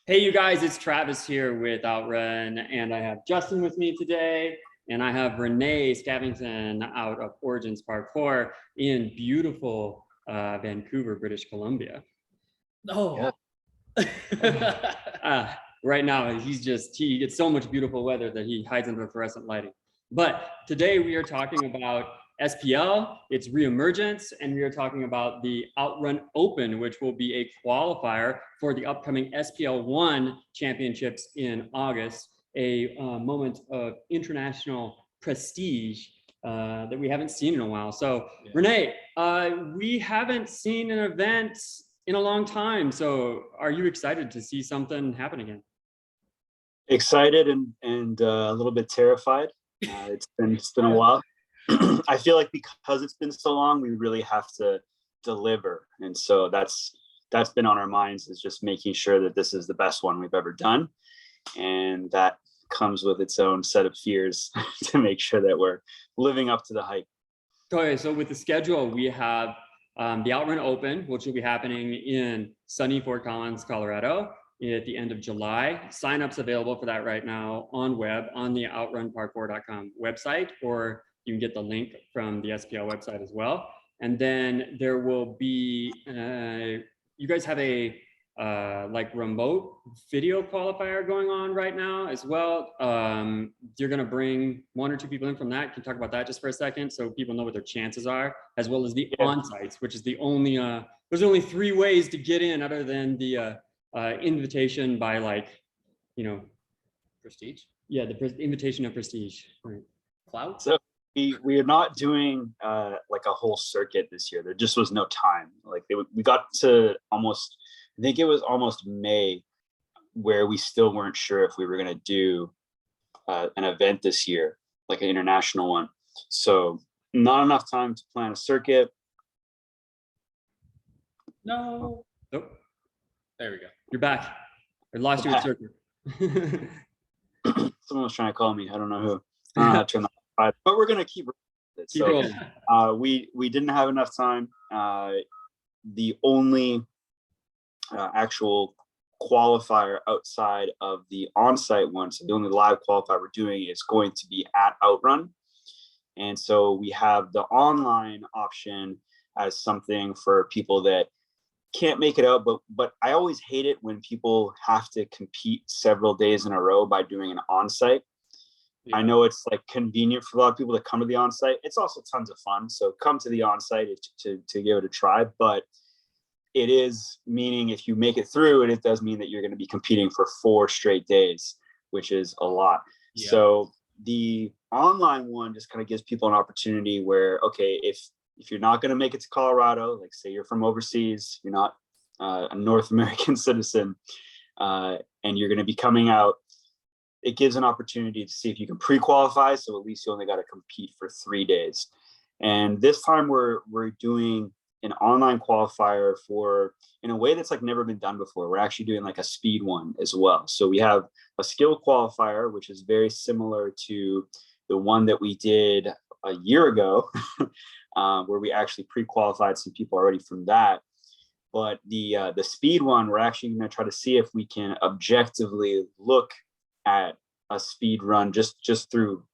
Hey, you guys, it's Travis here with Outrun, and I have Justin with me today, and I have Rene Scavington out of Origins Parkour in beautiful Vancouver, British Columbia. Oh, Right now, he gets so much beautiful weather that he hides under fluorescent lighting. But today we are talking about SPL, its reemergence, and we are talking about the Outrun Open, which will be a qualifier for the upcoming SPL 1 championships in August, a moment of international prestige that we haven't seen in a while. So, yeah. Rene, we haven't seen an event in a long time. So are you excited to see something happen again? Excited and a little bit terrified. It's been a while. I feel like because it's been so long, we really have to deliver, and so that's been on our minds, is just making sure that this is the best one we've ever done, and that comes with its own set of fears to make sure that we're living up to the hype. Okay, so with the schedule, we have the Outrun Open, which will be happening in sunny Fort Collins, Colorado at the end of July. Sign-ups available for that right now on the outrunparkour.com website, or you can get the link from the SPL website as well. And then there will be, you guys have a like remote video qualifier going on right now as well. You're going to bring one or two people in from that. Can you talk about that just for a second so people know what their chances are, as well as the on-sites, which is the only, there's only 3 ways to get in other than the invitation by, like, you know, prestige. Yeah, the invitation of prestige. Right. Cloud. So we are not doing like a whole circuit this year. There just was no time. Like we got to almost, I think it was almost May, where we still weren't sure if we were going to do an event this year, like an international one. So not enough time to plan a circuit. No. Nope. There we go. You're back. I lost you at circuit. Someone was trying to call me. I don't know who. I don't know how to turn that off, but we're going to keep it. So we didn't have enough time. The only actual qualifier outside of the on-site one, so the only live qualifier we're doing, is going to be at Outrun. And so we have the online option as something for people that can't make it out, but I always hate it when people have to compete several days in a row by doing an on-site. Yeah. I know it's like convenient for a lot of people to come to the on-site. It's also tons of fun, so come to the on-site to give it a try. But it is meaning, if you make it through, and it does mean that you're going to be competing for 4 straight days, which is a lot. Yeah. So the online one just kind of gives people an opportunity where, okay, if you're not going to make it to Colorado, like say you're from overseas, you're not a North American citizen, and you're going to be coming out, it gives an opportunity to see if you can pre-qualify. So at least you only got to compete for 3 days. And this time we're doing an online qualifier in a way that's like never been done before. We're actually doing like a speed one as well. So we have a skill qualifier, which is very similar to the one that we did a year ago, where we actually pre-qualified some people already from that. But the speed one, we're actually going to try to see if we can objectively look at a speed run just through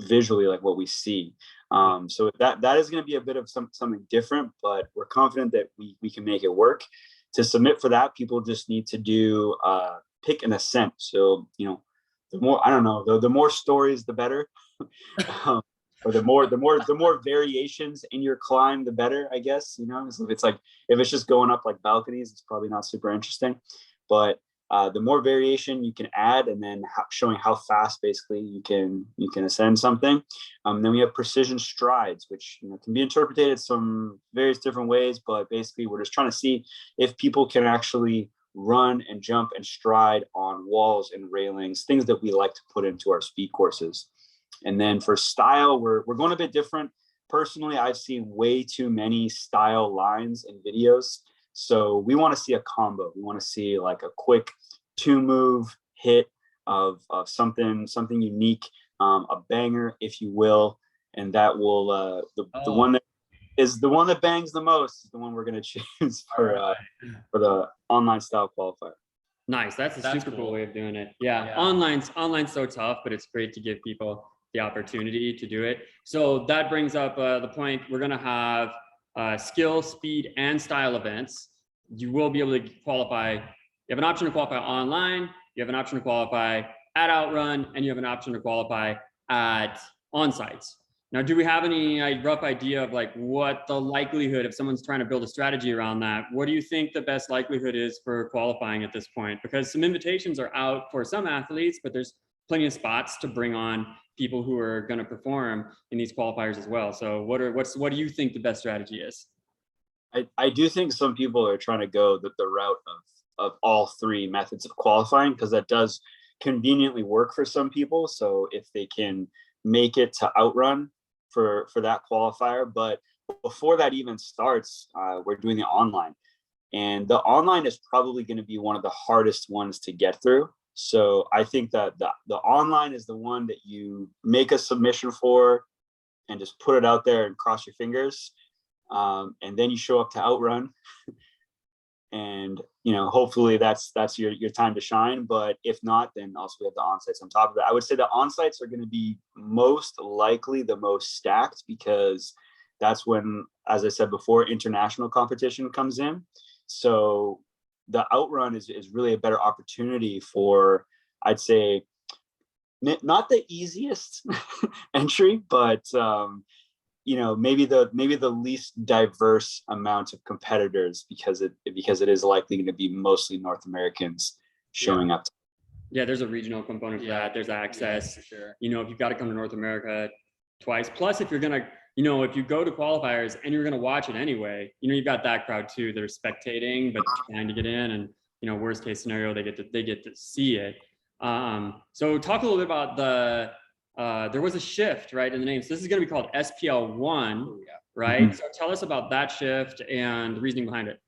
visually, like what we see. So that is going to be a bit of something different, but we're confident that we can make it work. To submit for that, people just need to do pick an ascent. So, you know, the more, I don't know, the more stories, the better. Or the more variations in your climb, the better, I guess. You know, so if it's just going up like balconies, it's probably not super interesting. But the more variation you can add, and then showing how fast basically you can ascend something. Then we have precision strides, which, you know, can be interpreted some various different ways, but basically we're just trying to see if people can actually run and jump and stride on walls and railings, things that we like to put into our speed courses. And then for style, we're going a bit different. Personally, I've seen way too many style lines and videos. So we want to see a combo. We want to see like a quick 2-move hit of something unique, a banger, if you will. And that will the one that is the one that bangs the most is the one we're going to choose for the online style qualifier. Nice. That's a That's super cool. cool way of doing it. Yeah. Yeah. Online's so tough, but it's great to give people the opportunity to do it. So that brings up the point. We're going to have skill, speed, and style events. You will be able to qualify. You have an option to qualify online. You have an option to qualify at Outrun, and you have an option to qualify at on-sites. Now, do we have any rough idea of like what the likelihood, if someone's trying to build a strategy around that, what do you think the best likelihood is for qualifying at this point? Because some invitations are out for some athletes, but there's plenty of spots to bring on people who are going to perform in these qualifiers as well. So what do you think the best strategy is? I do think some people are trying to go the route of all three methods of qualifying, because that does conveniently work for some people. So if they can make it to Outrun for that qualifier, but before that even starts, we're doing the online, and the online is probably going to be one of the hardest ones to get through. So I think that the online is the one that you make a submission for and just put it out there and cross your fingers. And then you show up to Outrun, and hopefully that's your time to shine. But if not, then also we have the on-sites on top of it. I would say the on-sites are going to be most likely the most stacked, because that's when, as I said before, international competition comes in. So the Outrun is really a better opportunity for, I'd say, not the easiest entry, but maybe the least diverse amount of competitors, because it is likely going to be mostly North Americans showing up. Yeah, there's a regional component to that. There's access. For sure. If you've got to come to North America twice, plus if you're gonna, if you go to qualifiers and you're gonna watch it anyway, you've got that crowd too. They're spectating but trying to get in, and worst case scenario, they get to see it. So talk a little bit about there was a shift, right, in the name. So this is going to be called SPL 1, right? Mm-hmm. So tell us about that shift and the reasoning behind it.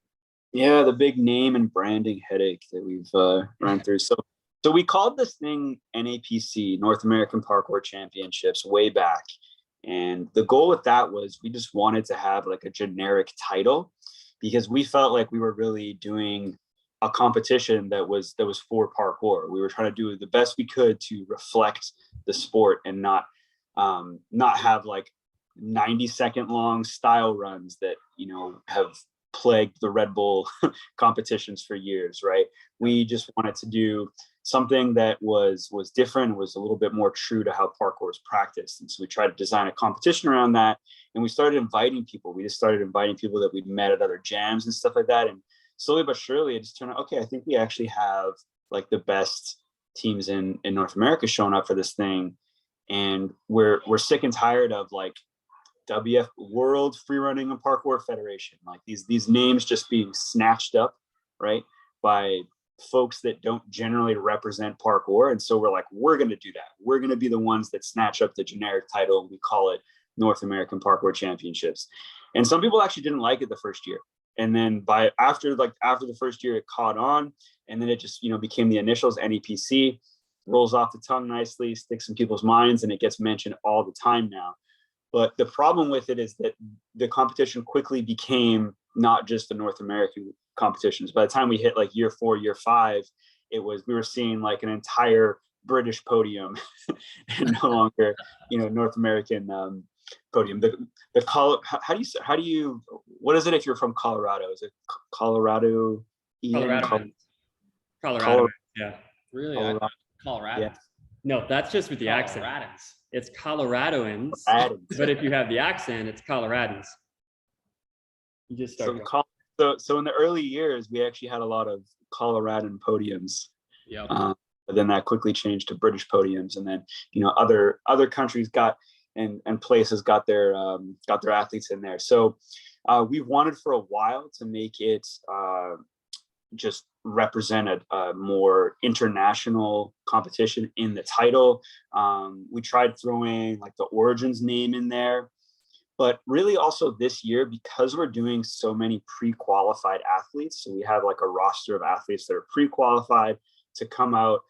Yeah, the big name and branding headache that we've run through. So we called this thing NAPC, North American Parkour Championships, way back. And the goal with that was we just wanted to have like a generic title, because we felt like we were really doing a competition that was for parkour. We were trying to do the best we could to reflect the sport and not have like 90-second long style runs that have plagued the Red Bull competitions for years, right? We just wanted to do something that was different, was a little bit more true to how parkour is practiced. And so we tried to design a competition around that, and we started inviting people. We just started inviting people that we'd met at other jams and stuff like that. And slowly but surely, it just turned out, okay, I think we actually have like the best teams in North America showing up for this thing. And we're sick and tired of like WF, World Freerunning and Parkour Federation, like these names just being snatched up, right, by folks that don't generally represent parkour. And so we're like, we're going to do that. We're going to be the ones that snatch up the generic title. We call it North American Parkour Championships. And some people actually didn't like it the first year. And then after the first year, it caught on, and then it just became the initials, NEPC, rolls off the tongue nicely, sticks in people's minds, and it gets mentioned all the time now. But the problem with it is that the competition quickly became not just the North American competitions. By the time we hit like year 4, year 5, we were seeing like an entire British podium and no longer North American podium. How do you what is it if you're from Colorado? Is it Colorado? Colorado. Yeah. Really? Colorado. Yeah. No, that's just with the accent. It's Coloradoans. But if you have the accent, it's Coloradans. You just start. So in the early years, we actually had a lot of Coloradan podiums. Yeah. But then that quickly changed to British podiums, and then other countries got and places got their athletes in there. So we've wanted for a while to make it just represent a more international competition in the title. We tried throwing like the Origins name in there, but really also this year, because we're doing so many pre-qualified athletes, so we have like a roster of athletes that are pre-qualified to come out.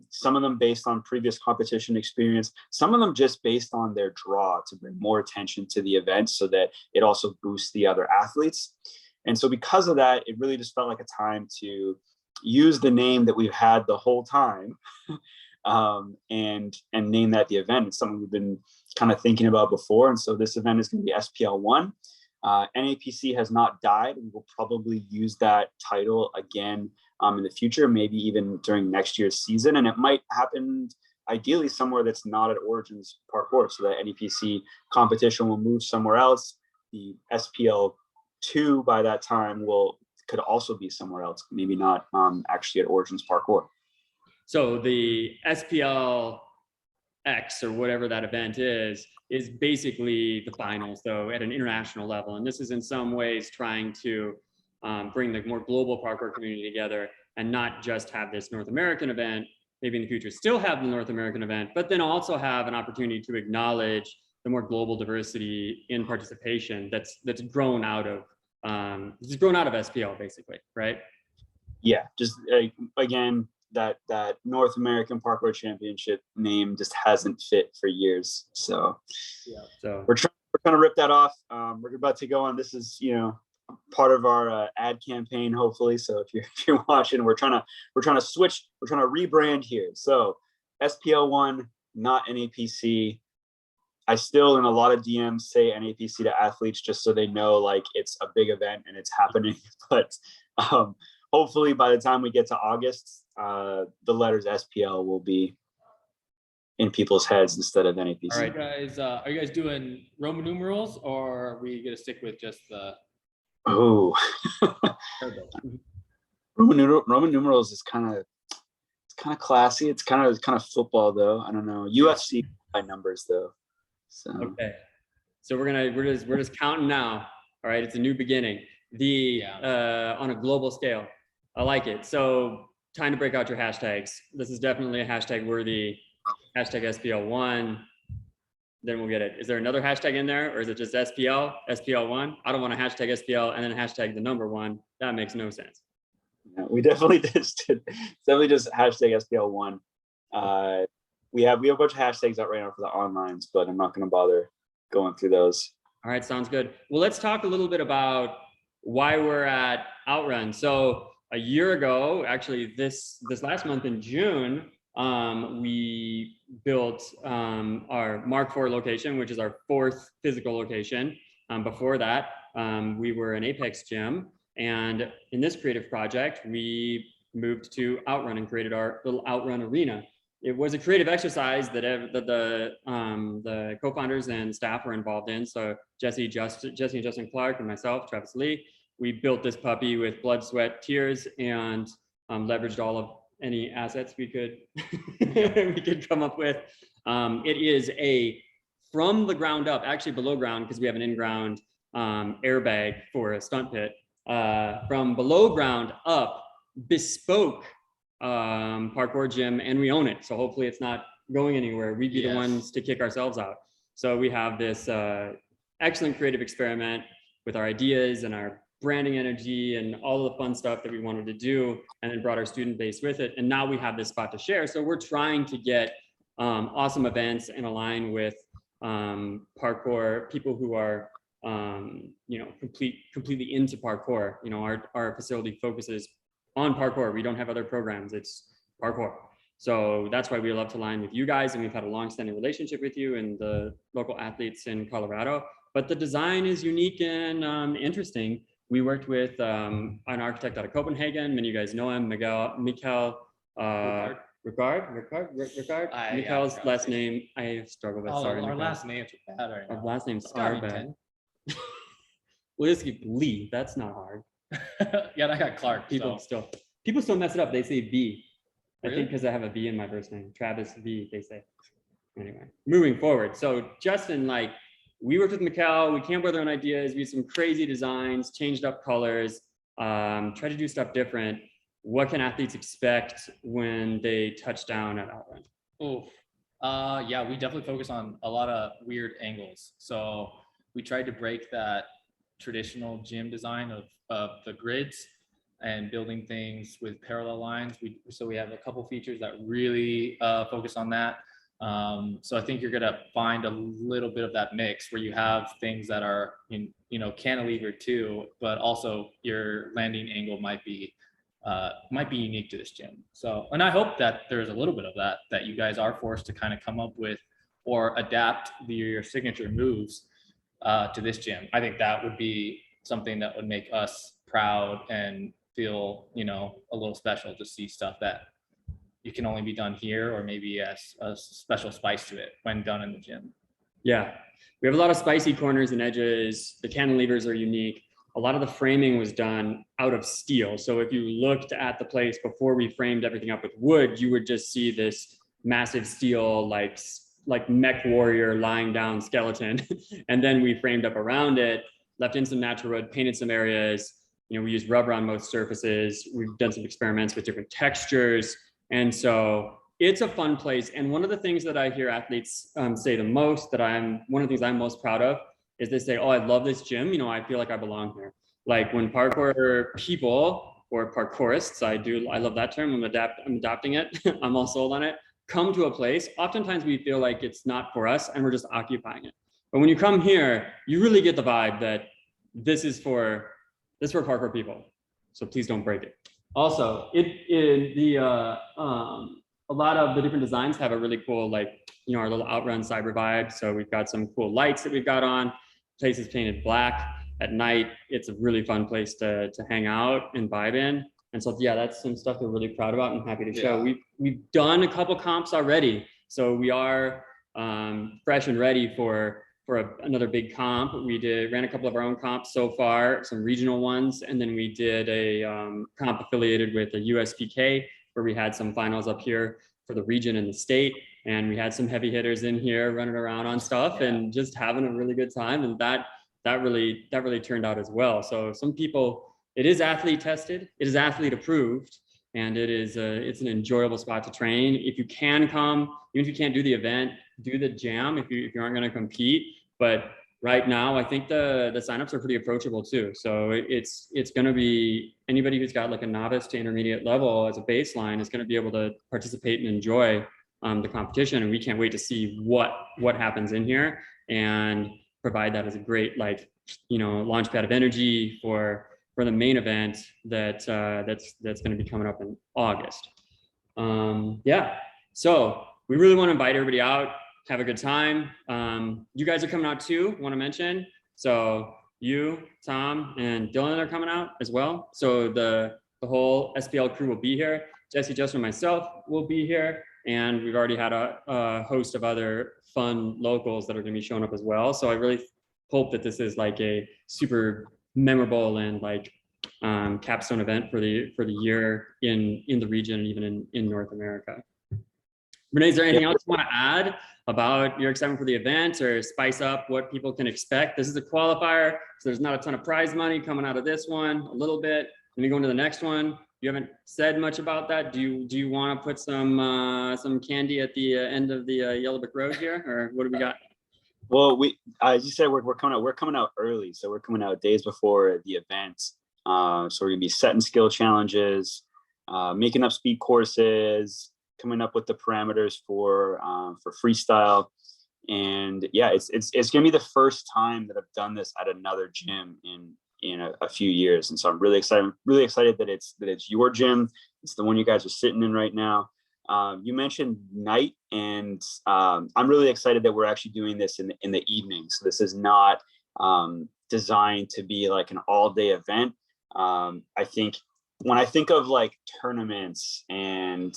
Some of them based on previous competition experience, some of them just based on their draw to bring more attention to the event so that it also boosts the other athletes. And so because of that, it really just felt like a time to use the name that we've had the whole time, and name that the event. It's something we've been kind of thinking about before. And so this event is going to be SPL 1. NAPC has not died. We will probably use that title again in the future, maybe even during next year's season. And it might happen ideally somewhere that's not at Origins Parkour. So that NAPC competition will move somewhere else. The SPL 2 by that time could also be somewhere else, maybe not actually at Origins Parkour. So the SPL X or whatever that event is basically the finals, though, at an international level. And this is in some ways trying to bring the more global parkour community together and not just have this North American event, maybe in the future still have the North American event, but then also have an opportunity to acknowledge the more global diversity in participation that's grown out of SPL, basically, right? Yeah, just again, that North American Parkour Championship name just hasn't fit for years. So yeah, so we're trying to rip that off. We're about to go on. This is, part of our ad campaign, hopefully. So if you're watching, we're trying to switch. We're trying to rebrand here. So SPL 1, not NAPC. I still, in a lot of DMs, say NAPC to athletes just so they know like it's a big event and it's happening. But hopefully by the time we get to August, the letters SPL will be in people's heads instead of NAPC. All right, guys. Are you guys doing Roman numerals, or are we gonna stick with just the? Oh, Roman numerals is kind of classy. It's kind of football though. I don't know. UFC by numbers though. So okay, so we're just counting now. All right, it's a new beginning. On a global scale. I like it. So time to break out your hashtags. This is definitely a hashtag worthy. Hashtag SPL1. Then we'll get it. Is there another hashtag in there, or is it just SPL1? I don't want to hashtag SPL and then hashtag the number 1. That makes no sense. No, we definitely just hashtag SPL1. We have a bunch of hashtags out right now for the onlines, but I'm not going to bother going through those. All right, sounds good. Well, let's talk a little bit about why we're at Outrun. So a year ago, actually this last month in June, we built our Mark IV location, which is our 4th physical location. Before that, we were an Apex gym. And in this creative project, we moved to Outrun and created our little Outrun arena. It was a creative exercise that the co-founders and staff were involved in. So Jesse and Justin Clark and myself, Travis Lee, we built this puppy with blood, sweat, tears, and leveraged all of any assets we could come up with. It is from the ground up, actually below ground, because we have an in-ground airbag for a stunt pit. From below ground up, bespoke parkour gym, and we own it. So hopefully it's not going anywhere. We'd be the ones to kick ourselves out. So we have this excellent creative experiment with our ideas and our branding energy and all the fun stuff that we wanted to do, and then brought our student base with it. And now we have this spot to share. So we're trying to get awesome events and align with parkour people who are completely into parkour. Our facility focuses on parkour. We don't have other programs. It's parkour. So that's why we love to align with you guys. And we've had a long-standing relationship with you and the local athletes in Colorado. But the design is unique and interesting. We worked with an architect out of Copenhagen. Many of you guys know him, Mikael Ricard. Mikael's last name I struggle with. Sorry, our last names are bad right now. Our last names are bad. We'll just keep Lee. That's not hard. Yeah, I got Clark. People still mess it up. They say V. Really? I think because I have a V in my first name. Travis V, they say. Anyway, moving forward. So Justin, we worked with Mikael. We came up with our own ideas. We had some crazy designs, changed up colors, tried to do stuff different. What can athletes expect when they touch down at Outrun? Yeah, we definitely focus on a lot of weird angles. So we tried to break that traditional gym design of the grids and building things with parallel lines. So we have a couple features that really focus on that. So I think you're gonna find a little bit of that mix where you have things that are cantilever too, but also your landing angle might be might be unique to this gym. So, and I hope that there's a little bit of that you guys are forced to kind of come up with or adapt your signature moves to this gym. I think that would be something that would make us proud and feel, you know, a little special to see stuff that you can only be done here, or maybe as a special spice to it when done in the gym. Yeah, we have a lot of spicy corners and edges. The cantilevers are unique. A lot of the framing was done out of steel. So if you looked at the place before we framed everything up with wood, you would just see this massive steel, like mech warrior lying down skeleton. And then we framed up around it, left in some natural wood, painted some areas. You know, we used rubber on most surfaces. We've done some experiments with different textures. And so it's a fun place. And one of the things that I hear athletes say the most, one of the things I'm most proud of, is they say, oh, I love this gym. You know, I feel like I belong here. Like when parkour people or parkourists, I love that term. I'm adopting it. I'm all sold on it. Come to a place. Oftentimes we feel like it's not for us and we're just occupying it. But when you come here, you really get the vibe that this is for parkour people. So please don't break it. Also, a lot of the different designs have a really cool, like, you know, our little Outrun cyber vibe. So we've got some cool lights that we've got on. Place is painted black. At night, it's a really fun place to hang out and vibe in. And so, yeah, that's some stuff we're really proud about and happy to show. We've done a couple comps already. So we are fresh and ready for another big comp. We ran a couple of our own comps so far, some regional ones. And then we did a comp affiliated with a USPK, where we had some finals up here for the region and the state. And we had some heavy hitters in here running around on stuff and just having a really good time. And that really turned out as well. So some people, it is athlete tested, it is athlete approved, and it's an enjoyable spot to train. If you can come, even if you can't do the event, do the jam if you aren't going to compete. But right now, I think the signups are pretty approachable too. So it's going to be anybody who's got like a novice to intermediate level as a baseline is going to be able to participate and enjoy the competition. And we can't wait to see what happens in here and provide that as a great, like, you know, launch pad of energy for the main event that's going to be coming up in August. Yeah, so we really want to invite everybody out, have a good time. You guys are coming out too, want to mention. So you, Tom, and Dylan are coming out as well. So the whole SPL crew will be here. Jesse, Justin, and myself will be here. And we've already had a host of other fun locals that are going to be showing up as well. So I really hope that this is like a super memorable and like capstone event for the year in the region and even in North America. Rene, is there anything else you want to add about your excitement for the event or spice up what people can expect? This is a qualifier, so there's not a ton of prize money coming out of this one, a little bit. Let me go into the next one. You haven't said much about that. Do you want to put some candy at the end of the Yellow Brick Road here, or what do we got? Well, as you said, we're coming out early, so we're coming out days before the event. So we're gonna be setting skill challenges, making up speed courses, coming up with the parameters for freestyle, and yeah, it's gonna be the first time that I've done this at another gym in a few years, and so I'm really excited that it's your gym. It's the one you guys are sitting in right now. You mentioned night, and I'm really excited that we're actually doing this in the evening. So this is not designed to be like an all-day event. I think when I think of like tournaments and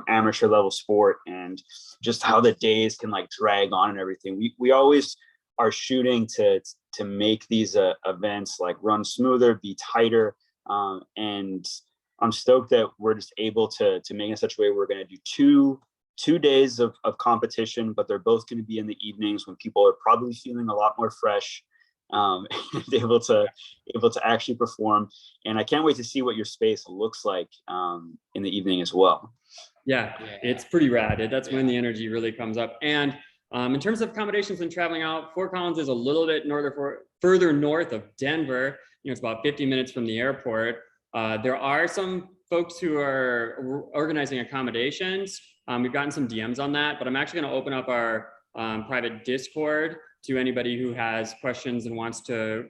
amateur level sport and just how the days can like drag on and everything, we always are shooting to make these events like run smoother, be tighter, and I'm stoked that we're just able to make it in such a way we're going to do two days of competition, but they're both going to be in the evenings when people are probably feeling a lot more fresh, and able to actually perform. And I can't wait to see what your space looks like in the evening as well. Yeah, it's pretty rad. That's when the energy really comes up. And in terms of accommodations and traveling out, Fort Collins is a little bit further north of Denver. You know, it's about 50 minutes from the airport. There are some folks who are organizing accommodations. We've gotten some DMs on that, but I'm actually going to open up our private Discord to anybody who has questions and wants to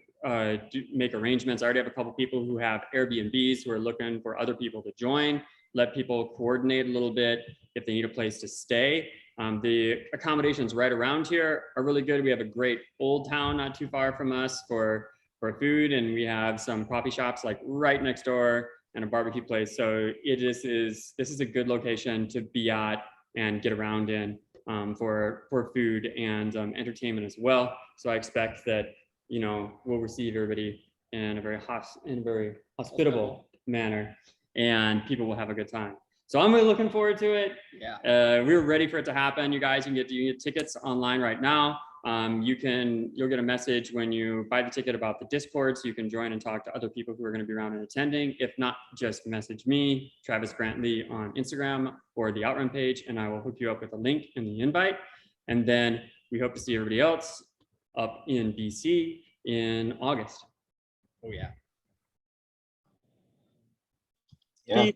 make arrangements. I already have a couple people who have Airbnbs who are looking for other people to join, let people coordinate a little bit if they need a place to stay. The accommodations right around here are really good. We have a great old town not too far from us for food, and we have some coffee shops like right next door and a barbecue place. So this is a good location to be at and get around in for food and entertainment as well. So I expect that, you know, we'll receive everybody in a very hospitable manner, and people will have a good time. So I'm really looking forward to it. Yeah. We're ready for it to happen. You guys, you can get tickets online right now. You'll get a message when you buy the ticket about the Discord, so you can join and talk to other people who are going to be around and attending. If not, just message me, Travis Brantley, on Instagram or the Outrun page, and I will hook you up with a link in the invite. And then we hope to see everybody else up in BC in August. Oh yeah. Yeah.